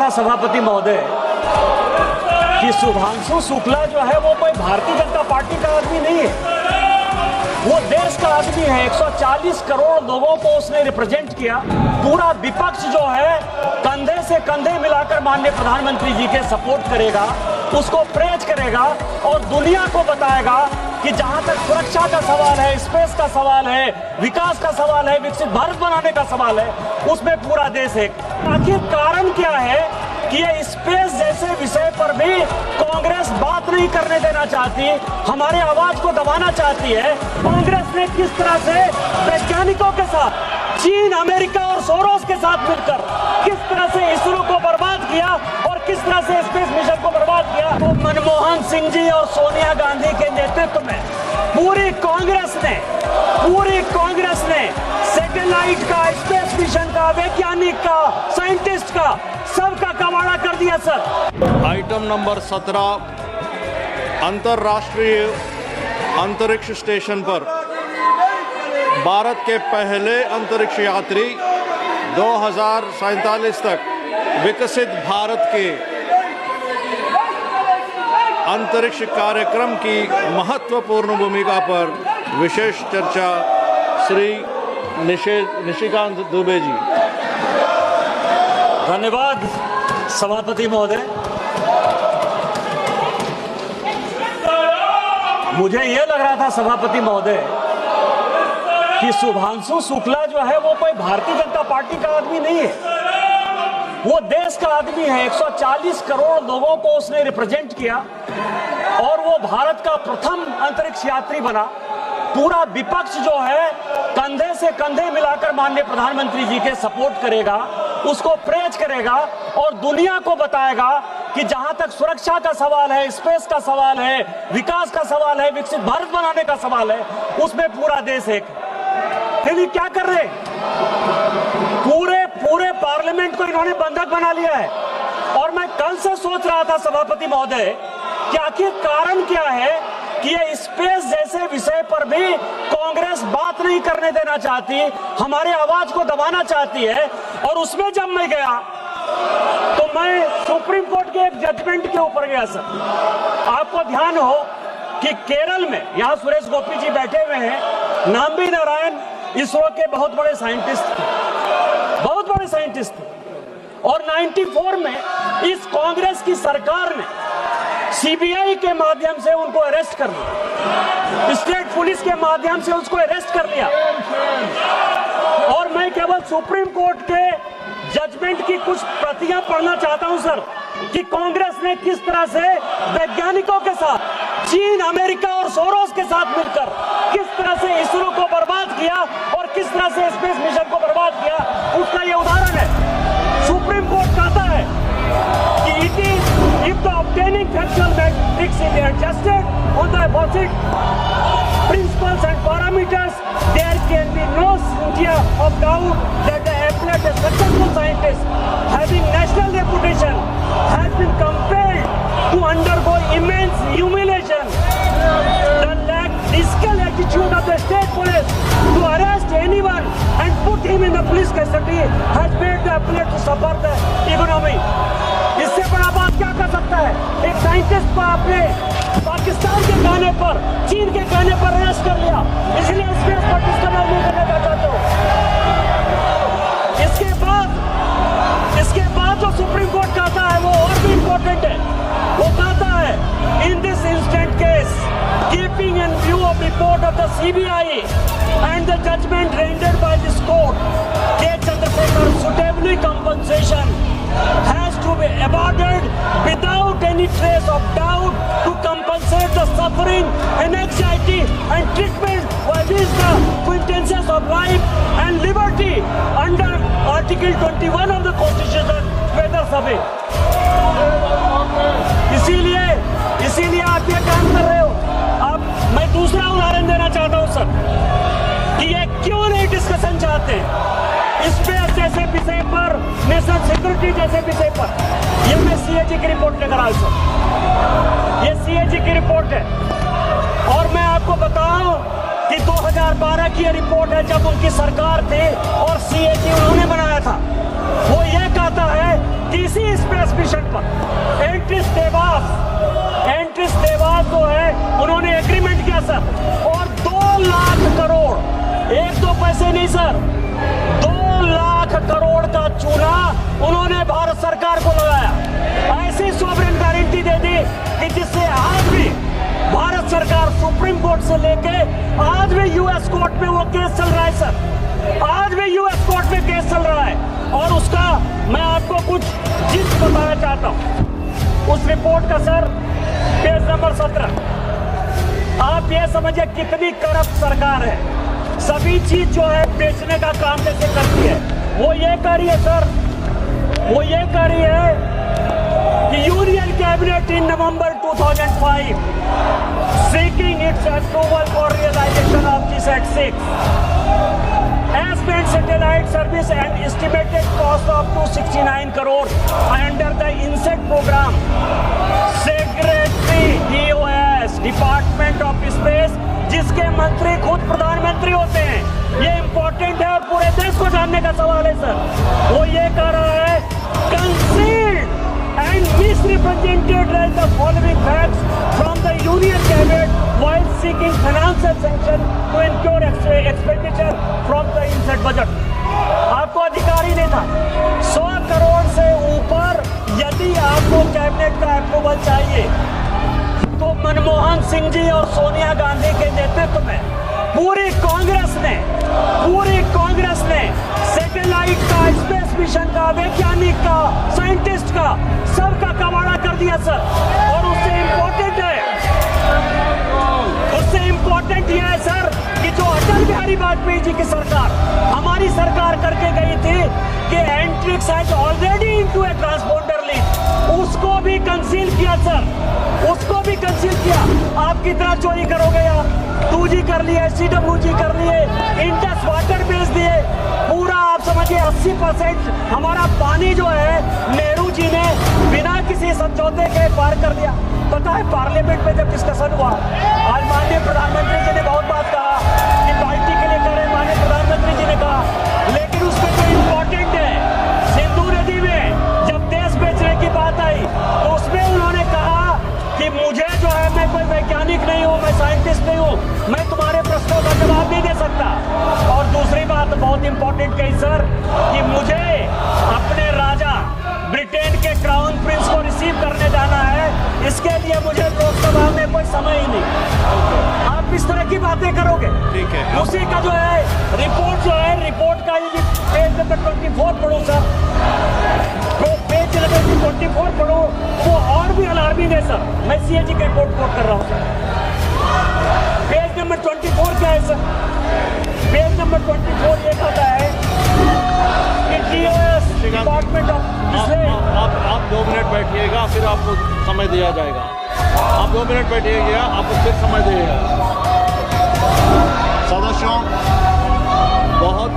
था सभापति महोदय कि सुधांशु शुक्ला जो है वो कोई भारतीय जनता पार्टी का आदमी नहीं है, वो देश का आदमी है। 140 करोड़ लोगों को उसने रिप्रेजेंट किया। पूरा विपक्ष जो है कंधे से कंधे मिलाकर माननीय प्रधानमंत्री जी के सपोर्ट करेगा, उसको प्रेज करेगा और दुनिया को बताएगा कि जहां तक सुरक्षा का सवाल है, स्पेस का सवाल है, विकास का सवाल है, विकसित भारत बनाने का सवाल है, उसमें पूरा देश है। आखिर कारण क्या है कि ये स्पेस जैसे विषय पर भी कांग्रेस बात नहीं करने देना चाहती, हमारे आवाज को दबाना चाहती है। कांग्रेस ने किस तरह से वैज्ञानिकों के साथ, चीन, अमेरिका और सोरोस के साथ मिलकर किस तरह से इसरो को बर्बाद किया और किस तरह से स्पेस मिशन को बर्बाद किया। तो मनमोहन सिंह जी और सोनिया गांधी के नेतृत्व में पूरी कांग्रेस ने सैटेलाइट का, स्पेस मिशन का, वैज्ञानिक का, साइंटिस्ट का, सबका कबाड़ा कर दिया सर। आइटम नंबर 17 अंतर्राष्ट्रीय अंतरिक्ष स्टेशन पर भारत के पहले अंतरिक्ष यात्री 2047 तक विकसित भारत के अंतरिक्ष कार्यक्रम की महत्वपूर्ण भूमिका पर विशेष चर्चा श्री निशिकांत दुबे जी। धन्यवाद सभापति महोदय। मुझे यह लग रहा था सभापति महोदय कि सुधांशु शुक्ला जो है वो कोई भारतीय जनता पार्टी का आदमी नहीं है, वो देश का आदमी है। 140 करोड़ लोगों को उसने रिप्रेजेंट किया और वो भारत का प्रथम अंतरिक्ष यात्री बना। पूरा विपक्ष जो है कंधे से कंधे मिलाकर माननीय प्रधानमंत्री जी के सपोर्ट करेगा, उसको प्रेज करेगा और दुनिया को बताएगा कि जहां तक सुरक्षा का सवाल है, स्पेस का सवाल है, विकास का सवाल है, विकसित भारत बनाने का सवाल है, उसमें पूरा देश एक। फिर ये क्या कर रहे? पूरे पार्लियामेंट को इन्होंने बंधक बना लिया है। और मैं कल से सोच रहा था सभापति महोदय कि आखिर कारण क्या है कि ये स्पेस जैसे विषय पर भी कांग्रेस बात नहीं करने देना चाहती, हमारे आवाज को दबाना चाहती है। और उसमें जब मैं गया तो मैं सुप्रीम कोर्ट के एक जजमेंट के ऊपर गया सर। आपको ध्यान हो कि केरल में, यहाँ सुरेश गोपी जी बैठे हुए हैं, नाम्बी नारायण इसरो के बहुत बड़े साइंटिस्ट थे और 94 में इस कांग्रेस की सरकार ने सीबीआई के माध्यम से उनको अरेस्ट कर लिया, स्टेट पुलिस के माध्यम से उसको अरेस्ट कर लिया। और मैं केवल सुप्रीम कोर्ट के जजमेंट की कुछ प्रतियां पढ़ना चाहता हूं सर, कि कांग्रेस ने किस तरह से वैज्ञानिकों के साथ, चीन, अमेरिका और सोरोस के साथ मिलकर किस तरह से इसरो को बर्बाद किया और किस तरह से स्पेस मिशन को बर्बाद किया, उसका यह उदाहरण है। सुप्रीम कोर्ट कहता है कि it is if the obtaining factual metrics is adjusted on the opposite principles and parameters, there can be no scintilla of doubt that the appellate, a successful scientist having national reputation, has been compelled to undergo immense humiliation. The lackadaisical attitude of the state police to arrest anyone and put him in the police custody has made the appellate to suffer the ignominy. इससे बड़ा बात क्या कर सकता है? एक scientist को आपने पाकिस्तान के कहने पर, चीन के कहने पर अरेस्ट कर लिया, इसलिए स्पेस पर डिस्कवर नहीं करने का चाहते हो। इसके बाद जो सुप्रीम कोर्ट कहता है वो और भी इम्पोर्टेंट है। वो कहता है in this instant case, keeping in view of report of the CBI and the judgment rendered by this court, K. Chandrasekhar suitably compensation has to be awarded without any trace of doubt to compensate the suffering and anxiety and treatment by which the quintessence of life and liberty under Article 21 of the Constitution whether सभी। इसीलिए आप ये काम कर रहे हो। अब मैं दूसरा उदाहरण देना चाहता हूँ सर कि ये क्यों नहीं डिस्कशन चाहते स्पेस जैसे विषय पर, नेशनल सिक्योरिटी जैसे विषय पर। ये मैं सीएजी की रिपोर्ट लेकर आया सर, ये सीएजी की रिपोर्ट है। और मैं आपको बताऊं कि 2012 की ये रिपोर्ट है, जब उनकी सरकार थी और सीएजी उन्होंने बनाया था। वो ये कहता है कि इसी स्पेस मिशन पर एंट्रिस देवास जो है उन्होंने एग्रीमेंट किया सर, और 2 लाख करोड़, 1-2 पैसे नहीं सर, 2 लाख करोड़ का चूना उन्होंने भारत सरकार को लगाया। ऐसी सॉवरेन गारंटी दे दी कि जिससे आज भी भारत सरकार सुप्रीम कोर्ट से लेके आज भी यूएस कोर्ट में वो केस चल रहा है सर, आज भी यूएस कोर्ट में केस चल रहा है। और उसका मैं आपको कुछ चीज बताना चाहता हूं उस रिपोर्ट का सर, पेज नंबर 17। आप ये समझिए कितनी करप्ट सरकार है, सभी चीज जो है बेचने का काम जैसे करती है। वो ये कर रही है सर, वो ये कर रही है कि union cabinet in November 2005 seeking its approval for realization of GSAT-6 S-band satellite service and estimated cost of 269 crore under the INSET program. Secretary DOS Department of Space, जिसके मंत्री खुद प्रधानमंत्री होते हैं, ये इंपॉर्टेंट है और पूरे देश को जानने का सवाल है सर। वो ये कह रहा है concealed and misrepresented the following facts from the Union Cabinet while seeking financial sanction to incur expenditure from the INSET budget. आपको अधिकार ही नहीं था। 100 करोड़ से ऊपर यदि आपको कैबिनेट का अप्रूवल चाहिए तो मनमोहन सिंह जी और सोनिया गांधी के नेतृत्व में पूरी कांग्रेस ने सैटेलाइट का, स्पेस मिशन का, वैज्ञानिक का, साइंटिस्ट का, सबका कबाड़ा कर दिया सर। और उससे इम्पोर्टेंट यह है सर कि जो अटल बिहारी वाजपेयी जी की सरकार, हमारी सरकार करके गई थी कि Antrix has already into A transponder link, उसको भी कंसील किया सर, उसको भी कंसील किया। आप कितना चोरी करोगे यार, 2G कर लिए, CWG कर लिए, इंडस वाटर बेच दिए, पूरा आप समझिए 80% हमारा पानी जो है नेहरू जी ने बिना किसी समझौते के पार कर दिया। पता है पार्लियामेंट में जब डिस्कशन हुआ, आज माननीय प्रधानमंत्री जी ने बहुत बात कहा कि पार्टी के लिए करें, माननीय प्रधानमंत्री जी ने कहा, लेकिन उसमें जो इम्पोर्टेंट है, सिंधु नदी में जब देश बेचने की बात आई तो उसमें उन्होंने कहा कि मुझे जो है, मैं कोई वैज्ञानिक नहीं हूँ, मैं साइंटिस्ट नहीं हूँ, मैं तुम्हारे प्रश्नों का जवाब नहीं दे सकता। और दूसरी बात बहुत इंपॉर्टेंट कही सर कि मुझे अपने राजा ब्रिटेन के क्राउन प्रिंस को रिसीव करने जाना है, इसके लिए मुझे लोकसभा में कोई समय ही नहीं। आप इस तरह की बातें करोगे, ठीक है। उसी का जो है रिपोर्ट का ये पेज नंबर 24 पढ़ो सर, पेज नंबर 24 पढ़ो, वो और भी अलार्मिंग है सर। मैं CAG की रिपोर्ट कोट कर रहा हूँ सर। पेज नंबर 24 क्या है सर? पेज नंबर 24 ये कहता है कि DOS डिपार्टमेंट ऑफ, आप 2 मिनट बैठिएगा, फिर आपको समय दिया जाएगा। आप 2 मिनट बैठिएगा, आपको फिर समय दिया जाएगा। सदस्यों, बहुत